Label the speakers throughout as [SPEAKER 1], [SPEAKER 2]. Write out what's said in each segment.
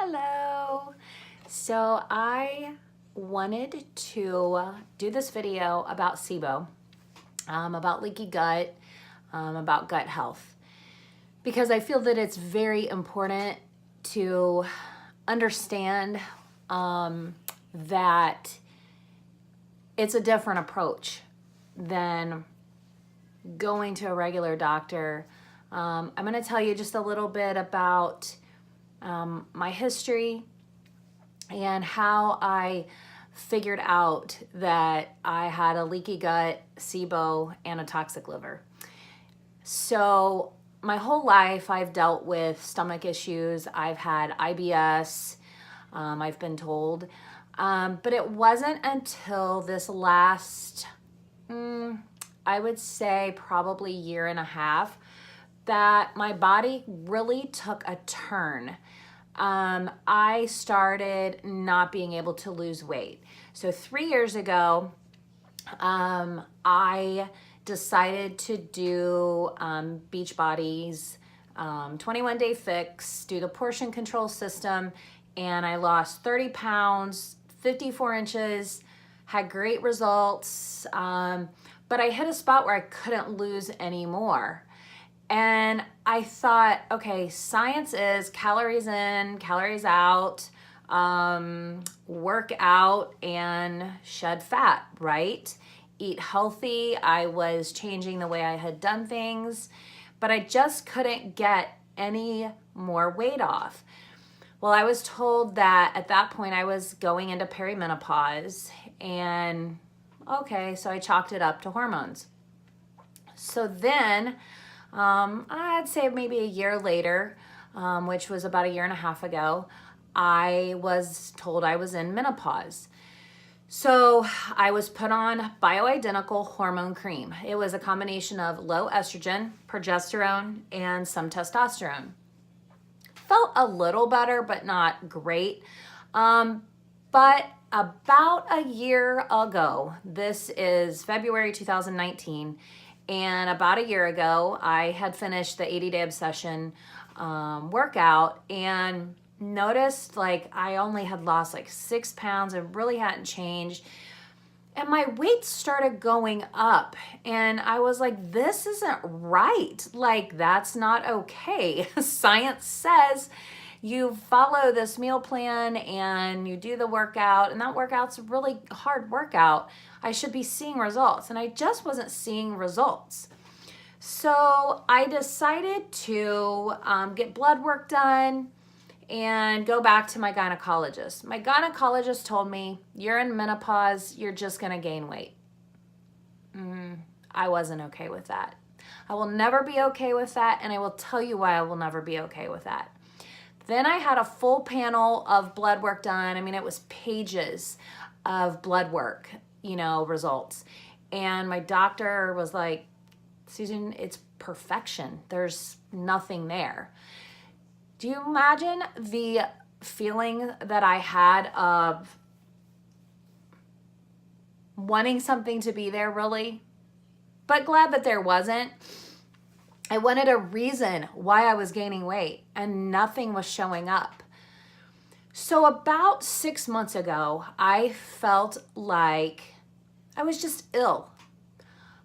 [SPEAKER 1] Hello. So I wanted to do this video about SIBO, about leaky gut, about gut health, because I feel that it's very important to understand that it's a different approach than going to a regular doctor. I'm going to tell you just a little bit about my history and how I figured out that I had a leaky gut, SIBO, and a toxic liver. So my whole life I've dealt with stomach issues. I've had IBS, I've been told, but it wasn't until this last, I would say probably year and a half, that my body really took a turn. I started not being able to lose weight. So 3 years ago, I decided to do Beachbody's 21-day fix, do the portion control system, and I lost 30 pounds, 54 inches, had great results, but I hit a spot where I couldn't lose any more. And I thought, okay, science is calories in, calories out, work out and shed fat, right? Eat healthy. I was changing the way I had done things, but I just couldn't get any more weight off. Well, I was told that at that point I was going into perimenopause, and okay, so I chalked it up to hormones. So then, I'd say maybe a year later, which was about a year and a half ago, I was told I was in menopause. So I was put on bioidentical hormone cream. It was a combination of low estrogen, progesterone, and some testosterone. Felt a little better, but not great. But about a year ago, this is February 2019, and about a year ago, I had finished the 80-day obsession workout and noticed like I only had lost like 6 pounds and really hadn't changed. And my weight started going up, and I was like, this isn't right. Like, that's not okay. Science says you follow this meal plan and you do the workout, and that workout's a really hard workout. I should be seeing results, and I just wasn't seeing results. So I decided to get blood work done and go back to my gynecologist. My gynecologist told me, you're in menopause, you're just gonna gain weight. I wasn't okay with that. I will never be okay with that, and I will tell you why I will never be okay with that. Then I had a full panel of blood work done. I mean, it was pages of blood work, results. And my doctor was like, Susan, it's perfection. There's nothing there. Do you imagine the feeling that I had of wanting something to be there, really? But glad that there wasn't. I wanted a reason why I was gaining weight, and nothing was showing up. So about 6 months ago, I felt like I was just ill.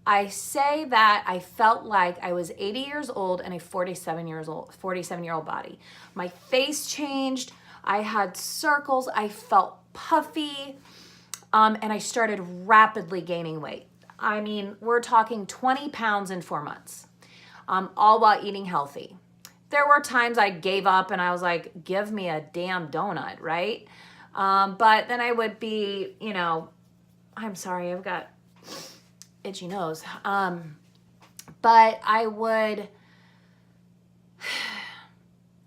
[SPEAKER 1] I say that I felt like I was 80 years old and a 47-year-old body. My face changed. I had circles. I felt puffy. And I started rapidly gaining weight. I mean, we're talking 20 pounds in 4 months, all while eating healthy. There were times I gave up and I was like, give me a damn donut, right? But then I would be, I'm sorry, I've got itchy nose. But I would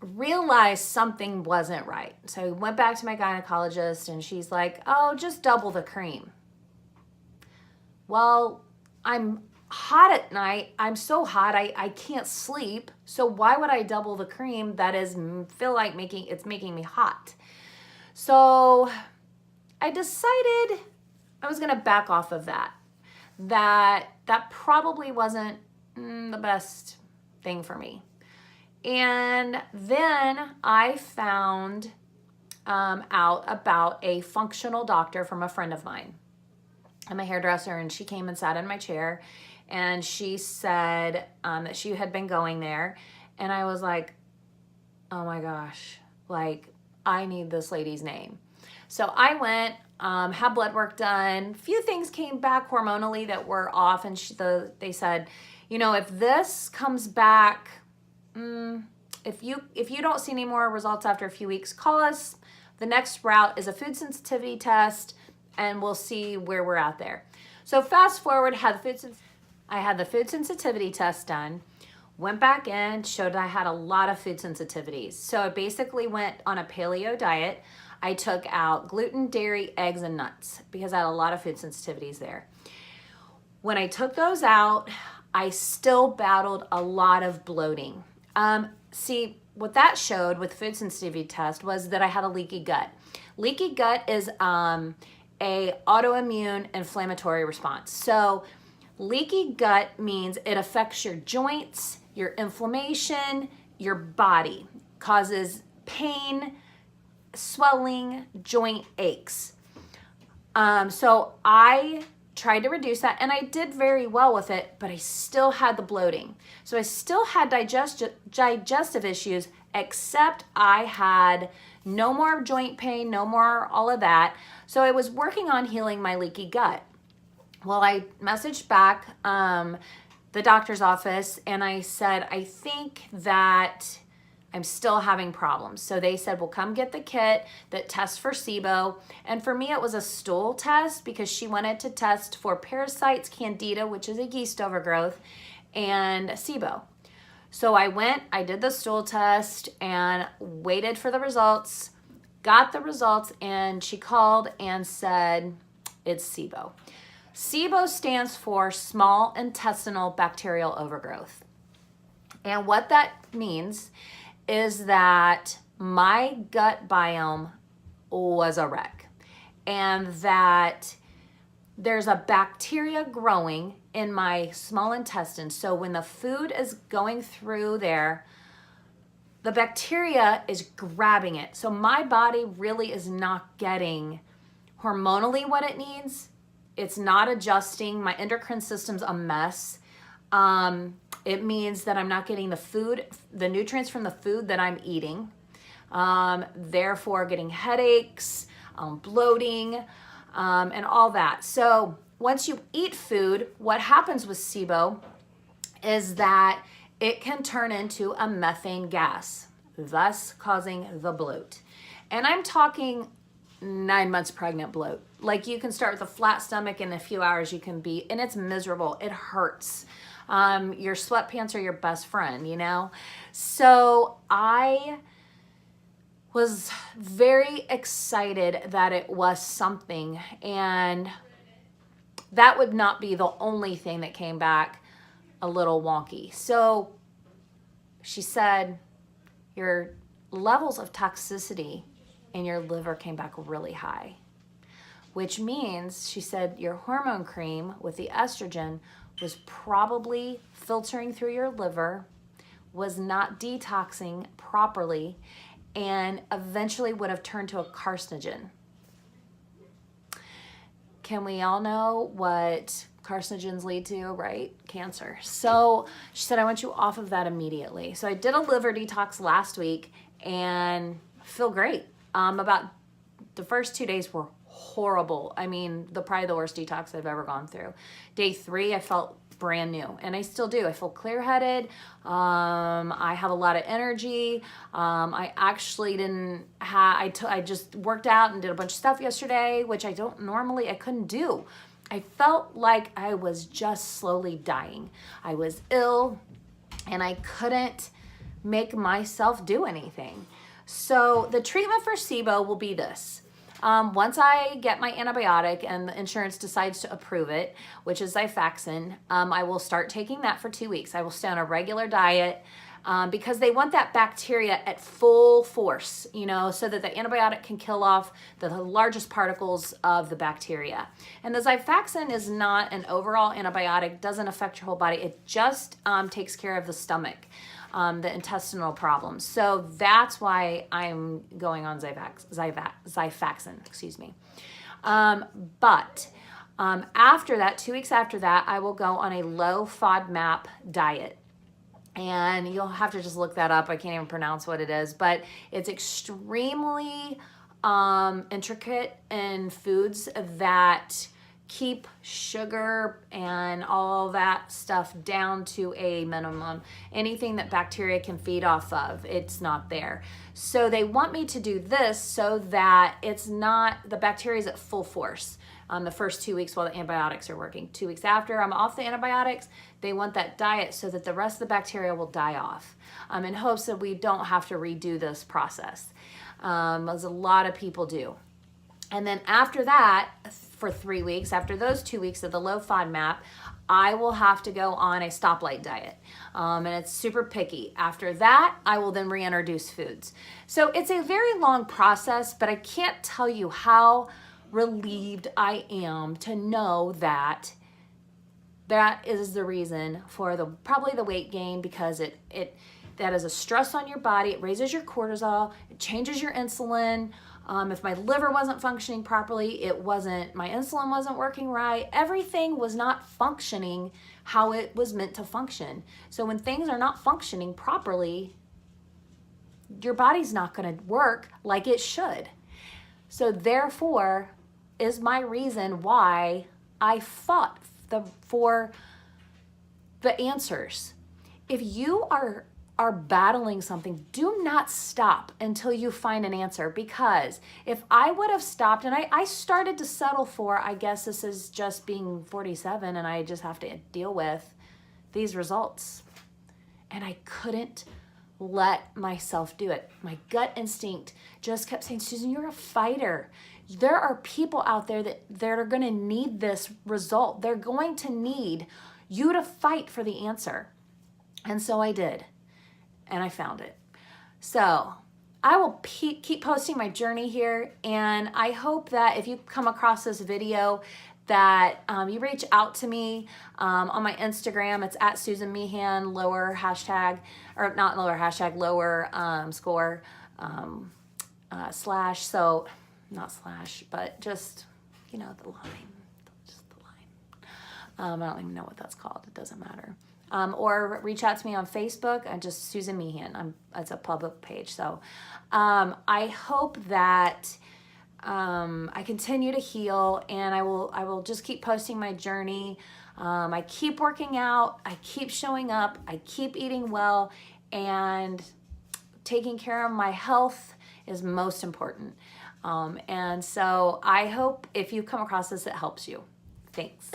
[SPEAKER 1] realize something wasn't right. So I went back to my gynecologist, and she's like, oh, just double the cream. Well, I'm hot at night. I'm so hot, I can't sleep. So why would I double the cream that feel like it's making me hot? So I decided I was gonna back off of that probably wasn't the best thing for me. And then I found out about a functional doctor from a friend of mine. I'm a hairdresser, and she came and sat in my chair, and she said that she had been going there, and I was like, oh my gosh, like, I need this lady's name. So I went, had blood work done. A few things came back hormonally that were off, and they said, you know, if this comes back, if you don't see any more results after a few weeks, call us. The next route is a food sensitivity test, and we'll see where we're at there. So fast forward, I had the food sensitivity test done, went back in, showed I had a lot of food sensitivities. So I basically went on a paleo diet. I took out gluten, dairy, eggs, and nuts because I had a lot of food sensitivities there. When I took those out, I still battled a lot of bloating. See, what that showed with the food sensitivity test was that I had a leaky gut. Leaky gut is a autoimmune inflammatory response. So leaky gut means it affects your joints, your inflammation, your body, causes pain, swelling, joint aches. So I tried to reduce that, and I did very well with it, but I still had the bloating. So I still had digestive issues, except I had no more joint pain, no more all of that. So I was working on healing my leaky gut. Well, I messaged back the doctor's office, and I said, I think that I'm still having problems. So they said, well, come get the kit that tests for SIBO. And for me, it was a stool test because she wanted to test for parasites, candida, which is a yeast overgrowth, and SIBO. So I went, I did the stool test and waited for the results, got the results, and she called and said, it's SIBO. SIBO stands for small intestinal bacterial overgrowth. And what that means is that my gut biome was a wreck, and that there's a bacteria growing in my small intestine. So when the food is going through there, the bacteria is grabbing it. So my body really is not getting hormonally what it needs. It's not adjusting. My endocrine system's a mess. It means that I'm not getting the nutrients from the food that I'm eating. Therefore getting headaches, bloating, and all that. So once you eat food, what happens with SIBO is that it can turn into a methane gas, thus causing the bloat. And I'm talking 9 months pregnant bloat. Like, you can start with a flat stomach, in a few hours you can be, and it's miserable. It hurts. Your sweatpants are your best friend, you know? So I was very excited that it was something, and that would not be the only thing that came back a little wonky. So she said, your levels of toxicity in your liver came back really high, which means, she said, your hormone cream with the estrogen was probably filtering through your liver, was not detoxing properly, and eventually would have turned to a carcinogen. Can we all know what carcinogens lead to, right? Cancer. So she said, I want you off of that immediately. So I did a liver detox last week and feel great. About the first 2 days were horrible. I mean, probably the worst detox I've ever gone through. Day 3, I felt brand new, and I still do. I feel clear-headed. I have a lot of energy. I actually I just worked out and did a bunch of stuff yesterday, which I couldn't do. I felt like I was just slowly dying. I was ill, and I couldn't make myself do anything. So the treatment for SIBO will be this. Once I get my antibiotic and the insurance decides to approve it, which is Xifaxan, I will start taking that for 2 weeks. I will stay on a regular diet because they want that bacteria at full force, you know, so that the antibiotic can kill off the largest particles of the bacteria. And the Xifaxan is not an overall antibiotic, doesn't affect your whole body. It just takes care of the stomach. the intestinal problems. So that's why I'm going on Xifaxan, excuse me. But after that, 2 weeks after that, I will go on a low FODMAP diet. And you'll have to just look that up. I can't even pronounce what it is, but it's extremely intricate in foods that keep sugar and all that stuff down to a minimum. Anything that bacteria can feed off of, it's not there. So they want me to do this so that it's not, the bacteria is at full force the first 2 weeks while the antibiotics are working. 2 weeks after I'm off the antibiotics, they want that diet so that the rest of the bacteria will die off in hopes that we don't have to redo this process, as a lot of people do. And then after that, for 3 weeks, after those 2 weeks of the low FODMAP, I will have to go on a stoplight diet. And it's super picky. After that, I will then reintroduce foods. So it's a very long process, but I can't tell you how relieved I am to know that that is the reason for probably the weight gain, because that is a stress on your body. It raises your cortisol, it changes your insulin. If my liver wasn't functioning properly, my insulin wasn't working right. Everything was not functioning how it was meant to function. So when things are not functioning properly, your body's not going to work like it should. So therefore is my reason why I fought for the answers. If you are battling something, do not stop until you find an answer, because if I would have stopped, and I started to settle for, I guess this is just being 47 and I just have to deal with these results. And I couldn't let myself do it. My gut instinct just kept saying, Susan, you're a fighter. There are people out there that are going to need this result. They're going to need you to fight for the answer. And so I did. And I found it. So I will keep posting my journey here. And I hope that if you come across this video, that you reach out to me on my Instagram. It's at Susan Meehan, lower score, slash. So not slash, but just, the line, just the line. I don't even know what that's called. It doesn't matter. Or reach out to me on Facebook. I'm just Susan Meehan. It's a public page. So I hope that I continue to heal, and I will just keep posting my journey. I keep working out. I keep showing up. I keep eating well, and taking care of my health is most important. And so I hope if you come across this, it helps you. Thanks.